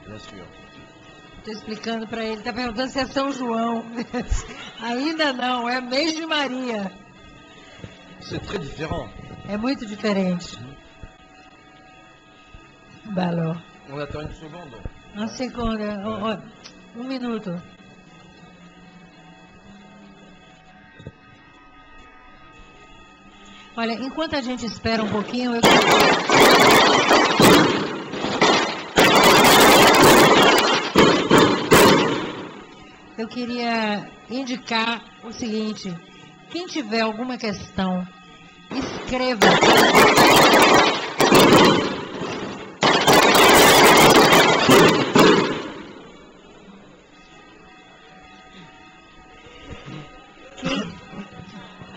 Bien sûr. Estou explicando para ele, está perguntando se é São João. Ainda não, é mês de Maria. C'est très différent. É muito diferente. Bah alors. On attend une seconde. Uma segunda, um minuto. Olha, enquanto a gente espera um pouquinho, eu queria indicar o seguinte: quem tiver alguma questão, escreva.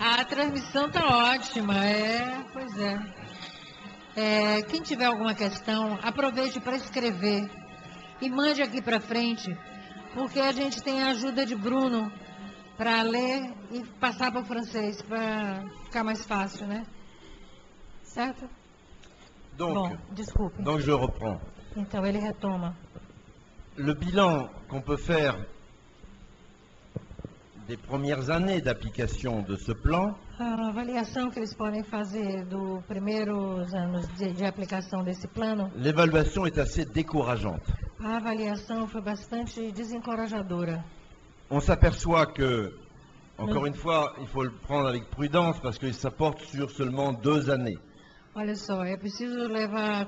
A transmissão está ótima, pois é. Quem tiver alguma questão, aproveite para escrever e mande aqui para frente, porque a gente tem a ajuda de Bruno para ler e passar para o francês, para ficar mais fácil, né? Certo? Bom, desculpe. Donc je reprends. Então ele retoma. Le bilan qu'on peut faire des premières années d'application de ce plan, A avaliação que eles podem fazer dos primeiros anos de aplicação desse plano, l'évaluation est assez décourageante. a avaliação foi bastante desencorajadora. On s'aperçoit que, encore une fois, il faut le prendre avec prudence parce que ça porte sur seulement 2 années. Olha só, é preciso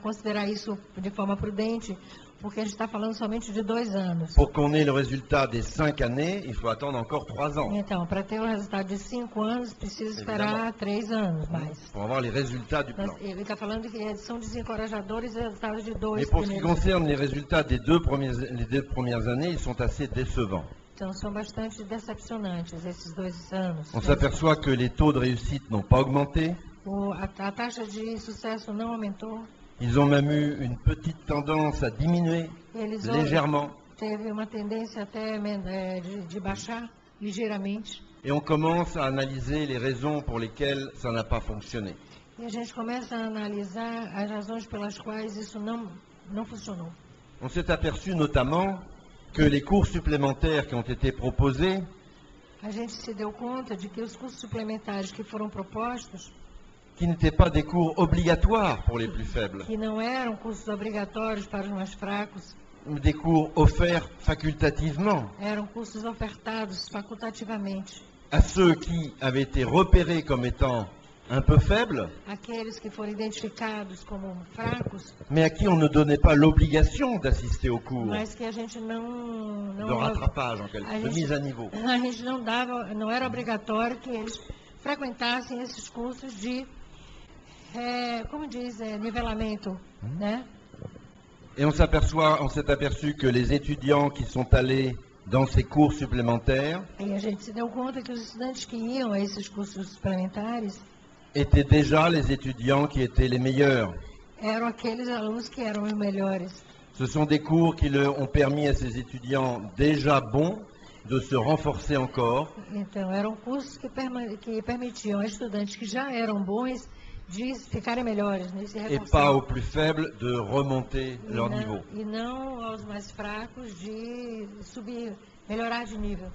considerar isso de forma prudente, porque a gente está falando somente de 2 anos. Pour qu'on ait le résultat des 5 années, il faut attendre encore 3 ans. Então, para ter o resultado de 5 anos, precisa esperar 3 anos mais. Pour avoir les résultats du plan. Ele está falando que são desencorajadores e resultados de 2 Mais pour ce qui primeiros. concerne les résultats des les 2 premières années, ils sont assez décevants. Então, são bastante decepcionantes esses 2 anos. On s'aperçoit que les taux de réussite n'ont pas augmenté. A taxa de sucesso não aumentou. Ils ont même eu une petite tendance à diminuer Eles légèrement. teve uma tendência até de baixar ligeiramente. Et on commence à analyser les raisons pour lesquelles ça n'a pas fonctionné. E a gente começa a analisar as razões pelas quais isso não funcionou. On s'est aperçu notamment que les cours supplémentaires qui ont été proposés A gente se deu conta de que os cursos suplementares que foram propostos, qui n'étaient pas des cours obligatoires pour les plus faibles, que não eram cursos obrigatórios para os mais fracos, mais des cours offerts facultativement eram cursos ofertados facultativamente. à ceux qui avaient été repérés comme étant un peu faibles, Aqueles que foram identificados como fracos, mais à qui on ne donnait pas l'obligation d'assister aux cours mas que a gente de rattrapage, en quelque sorte, de mise à niveau. A gente não era obrigatório que eles frequentassem esses cursos de, como diz, nivelamento, né? Et on s'est aperçu que les étudiants qui sont allés dans ces cours supplémentaires E a gente se deu conta que os estudantes que iam a esses cursos suplementares étaient déjà les étudiants qui étaient les meilleurs. eram aqueles alunos que eram os melhores. Ce sont des cours qui ont permis à ces étudiants déjà bons de se renforcer encore Então, eram cursos que permitiam a estudantes que já eram bons de ficarem melhores, de se et reforçar. pas aux plus faibles de remonter leur niveau. E não aos mais fracos de subir, melhorar de nível.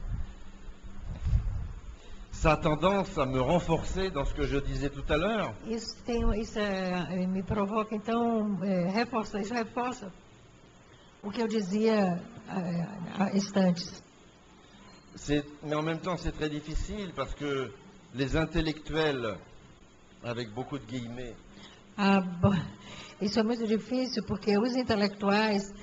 Ça a tendance à me renforcer dans ce que je disais tout à l'heure. Isso me provoca, então, isso reforça o que eu dizia há instantes. Mais en même temps, c'est très difficile parce que les intellectuels, avec beaucoup de guillemets, Isso é muito difícil porque os intelectuais,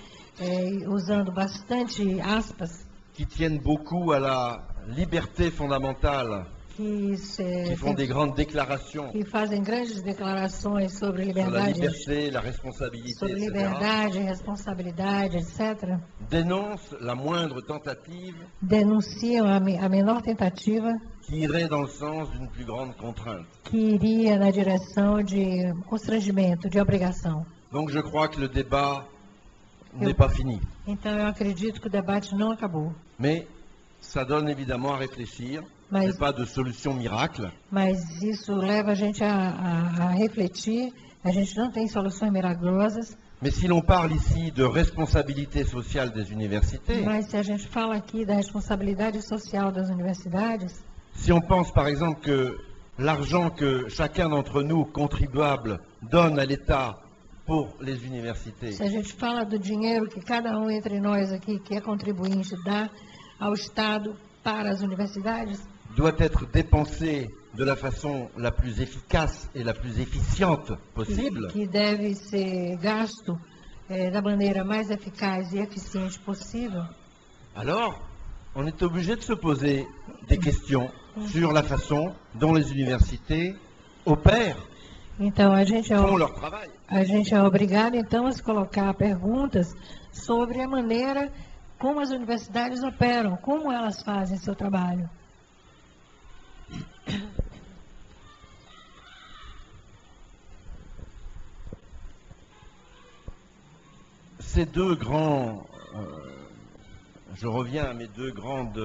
usando bastante aspas, qui tiennent beaucoup à la liberté fondamentale, qui font des grandes déclarations que fazem grandes declarações sobre sur la liberdade, liberté, la responsabilité, sobre etc., liberdade, responsabilidade, etc., dénoncent la moindre tentative denunciam a menor tentativa qui irait dans le sens d'une plus grande contrainte. que iria na direção de constrangimento, de obrigação. Donc je crois que le débat n'est pas fini. Então, eu acredito que o debate não acabou. Mais ça donne évidemment à réfléchir. Il n'y a pas de solution miracle. Mas isso leva a gente a refletir. A gente não tem soluções milagrosas. Mais si l'on parle ici de responsabilité sociale des universités, Mas se a gente fala aqui da responsabilidade social das universidades, si on pense par exemple que l'argent que chacun d'entre nous, contribuables, donne à l'État pour les universités, se a gente fala do dinheiro que cada um entre nós aqui, que é contribuinte, dá ao Estado para as universidades, doit être dépensé de la façon la plus efficace et la plus efficiente possible, que deve ser gasto da maneira mais eficaz e eficiente possível, alors on est obligé de se poser des questions sur la façon dont les universités opèrent, então font leur travail. a gente é obrigado então a se colocar perguntas sobre a maneira como as universidades operam, como elas fazem seu trabalho. Ces deux grands, je reviens à mes deux grandes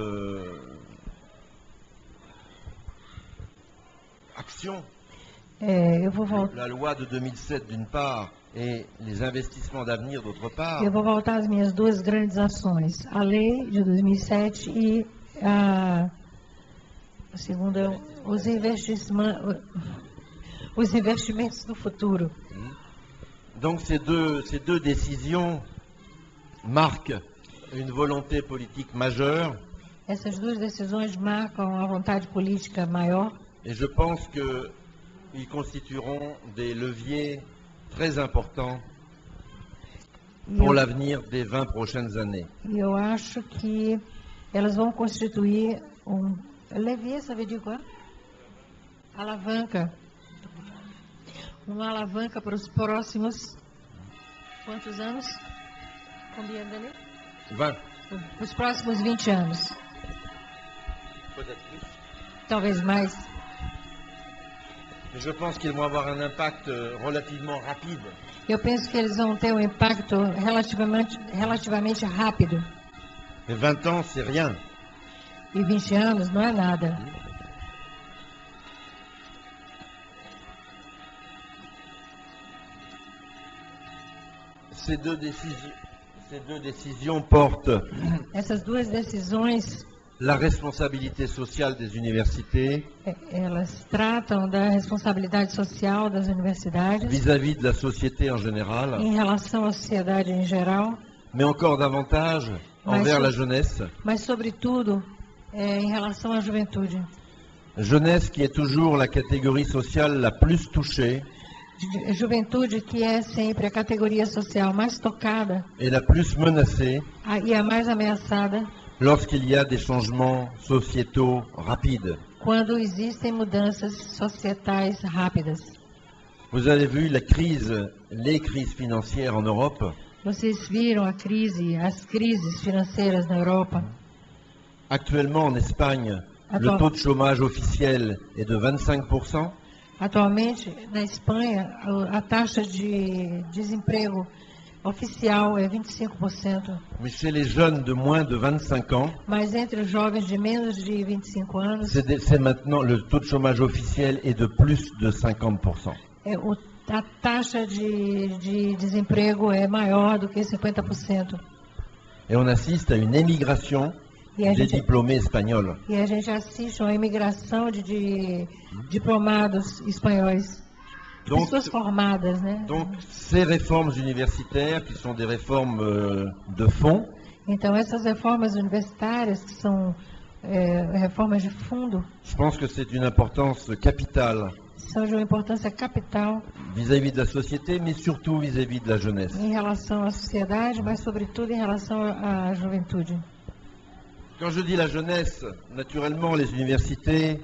actions, Eu vou voltar. la loi de 2007 d'une part et les investissements d'avenir d'autre part. Eu vou voltar às minhas duas grandes ações, a lei de 2007 e a segunda, os investimentos do futuro. Donc ces deux décisions marquent une volonté politique majeure Essas duas decisões marcam a vontade política maior et je pense qu'ils constitueront des leviers très importants pour l'avenir des 20 prochaines années. e eu acho que elas vão constituir levier, ça veut dire quoi? Alavanca. Uma alavanca para os próximos quantos anos? Combien d'années? 20, Os próximos 20 anos. peut-être plus. Talvez mais. Mais je pense qu'ils vont avoir un impact relativement rapide. Eu penso que eles vão ter um impacto relativamente rápido. Et 20 ans, c'est rien. E 20 anos não é nada. Ces deux décisions portent Essas duas decisões, la responsabilité sociale des universités elas tratam da responsabilidade social das universidades vis-à-vis de la société en général, em relação à sociedade em geral, mais encore davantage envers la jeunesse. mas sobretudo em relação à juventude. Jeunesse qui est toujours la catégorie sociale la plus touchée Juventude que é sempre a categoria social mais tocada et la plus menacée e a mais ameaçada lorsqu'il y a des changements sociétaux rapides. quando existem mudanças societais rápidas. Vous avez vu les crises financières en Europe. Vocês viram as crises financeiras na Europa? Actuellement en Espagne, le taux de chômage officiel est de 25%. Atualmente, na Espanha, a taxa de desemprego oficial é 25%, Mais chez les jeunes de moins de 25 ans, mas entre os jovens de menos de 25 anos, c'est maintenant le taux de chômage officiel est de plus de 50%. a taxa de desemprego é maior do que 50%. Et on assiste à une émigration E a des gente, diplômés espagnols. e a gente assiste a uma imigração de diplomados espanhóis, Donc, pessoas formadas, né? donc ces réformes universitaires, qui sont des réformes de fond, Então, essas reformas universitárias, que são reformas de fundo, je pense que c'est une importance capitale são de uma importância capital vis-à-vis de la société, mais surtout vis-à-vis de la jeunesse. em relação à sociedade, mas sobretudo em relação à juventude. Quand je dis la jeunesse, naturellement, les universités,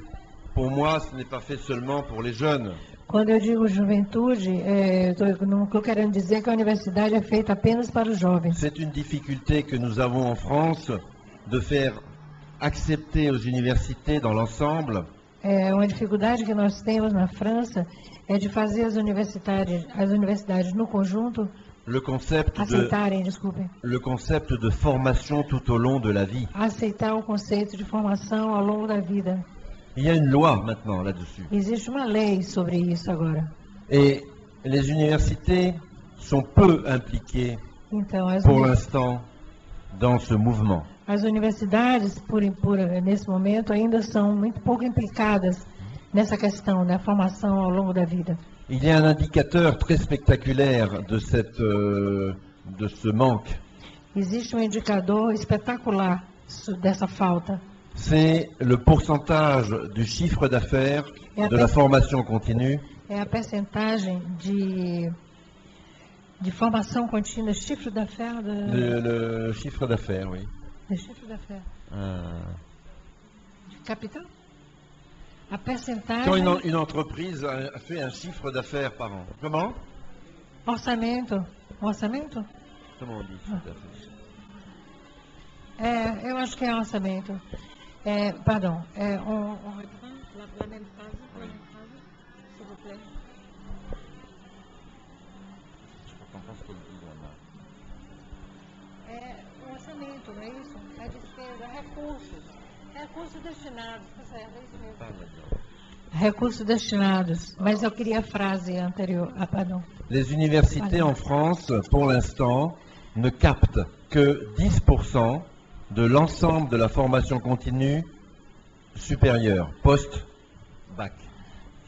pour moi, ce n'est pas fait seulement pour les jeunes. Quando eu digo juventude, o que eu quero dizer é que a universidade é feita apenas para os jovens. C'est une difficulté que nous avons en France de faire accepter aux universités dans l'ensemble Uma dificuldade que nós temos na França é de fazer as universidades no conjunto le concept de formation tout au long de la vie. aceitar o conceito de formação ao longo da vida. Il y a une loi maintenant là-dessus. Existe uma lei sobre isso agora. Et les universités sont peu impliquées Então, pour l'instant dans ce mouvement. as universidades, nesse momento, ainda são muito pouco implicadas nessa questão da formação ao longo da vida. Il y a un indicateur très spectaculaire de ce manque. Existe um indicador espetacular dessa falta. C'est le pourcentage du chiffre d'affaires de la formation continue É a percentagem de formação contínua, chiffre d'affaires le chiffre d'affaires, oui. de chiffre d'affaires. De capital? A Quand percentagem... une entreprise fait un chiffre d'affaires par an. Comment? Orçamento. Orçamento? Comment on dit chiffre d'affaires? Eu acho que é orçamento. Pardon. La même phase, s'il vous plaît. O orçamento, não é isso? É despesa, recursos. Recursos destinados, tá certo, é isso mesmo. Recursos destinados. Mas eu queria a frase anterior. Pardon. Les universités en France, pour l'instant, ne captent que 10% de l'ensemble de la formation continue supérieure, post-bac.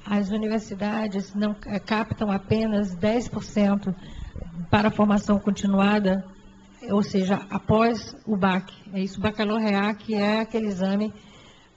As universidades não captam apenas 10% para a formação continuada, ou seja, após o BAC. É isso, o baccalauréat, que é aquele exame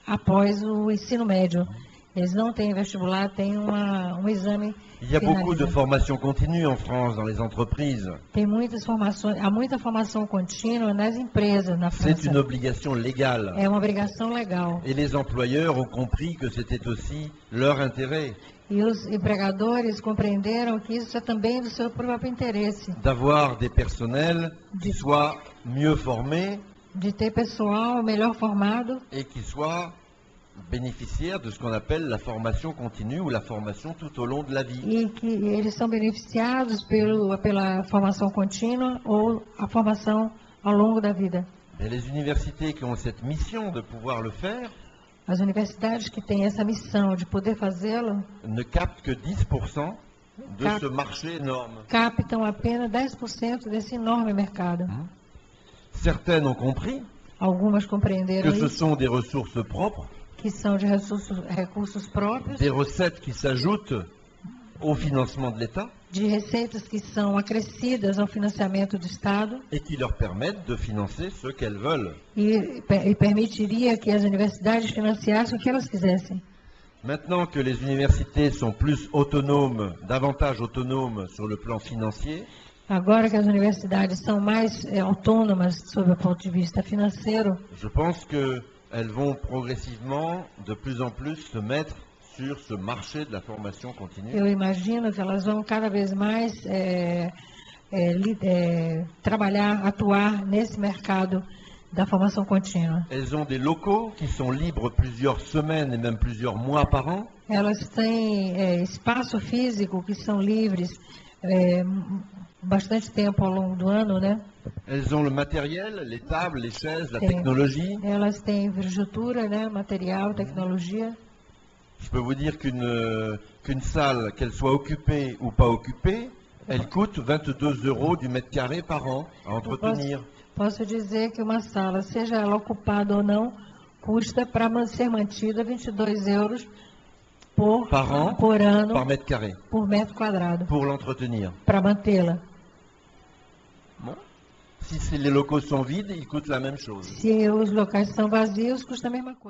após o ensino médio. Eles não têm vestibular, têm um exame. Il y a beaucoup de formation continue en France dans les entreprises. Tem muitas formações, há muita formação contínua nas empresas na França. C'est une obligation légale. É uma obrigação legal. Et les employeurs ont compris que c'était aussi leur intérêt. E os empregadores compreenderam que isso é também do seu próprio interesse. D'avoir des personnels qui soient mieux formés. De ter pessoal melhor formado. Et qui soient bénéficiaires de ce qu'on appelle la formation continue ou la formation tout au long de la vie. E que eles são beneficiados pela formação contínua ou a formação ao longo da vida. Et les universités qui ont cette mission de pouvoir le faire, as universidades que têm essa missão de poder fazê-lo, ne captent que 10% de ce marché énorme. Captam apenas 10% desse enorme mercado. Certaines ont compris Algumas compreenderam que ce sont des ressources propres, que são de recursos próprios, des recettes qui s'ajoutent au financement de l'État de receitas que são acrescidas ao financiamento do Estado et qui leur permettent de financer ce qu'elles veulent. E permitiria que as universidades financiassem o que elas quisessem. Maintenant que les universités sont plus autonomes, davantage autonomes sur le plan financier, agora que as universidades são mais autônomas sob o ponto de vista financeiro, je pense qu'elles vont progressivement de plus en plus se mettre sur ce marché de la formation continue. Eu imagino que elas vão cada vez mais trabalhar, atuar nesse mercado da formação contínua. Elles ont des locaux qui sont libres plusieurs semaines et même plusieurs mois par an. Elas têm espaço físico que são livres bastante tempo ao longo do ano, né? Elles ont le matériel, les tables, les chaises, la technologie. Elas têm infraestrutura, né? Material, tecnologia. Je peux vous dire qu'une salle, qu'elle soit occupée ou pas occupée, elle coûte 22 € du mètre carré par an à entretenir. Posso dizer que uma sala, seja ela ocupada ou não, custa para ser mantida 22 € par an, por ano, par mètre carré, por metro quadrado, pour l'entretenir. para mantê-la. Bon. Si les locaux sont vides, ils coûtent la même chose. Se os locais são vazios, custa a mesma coisa.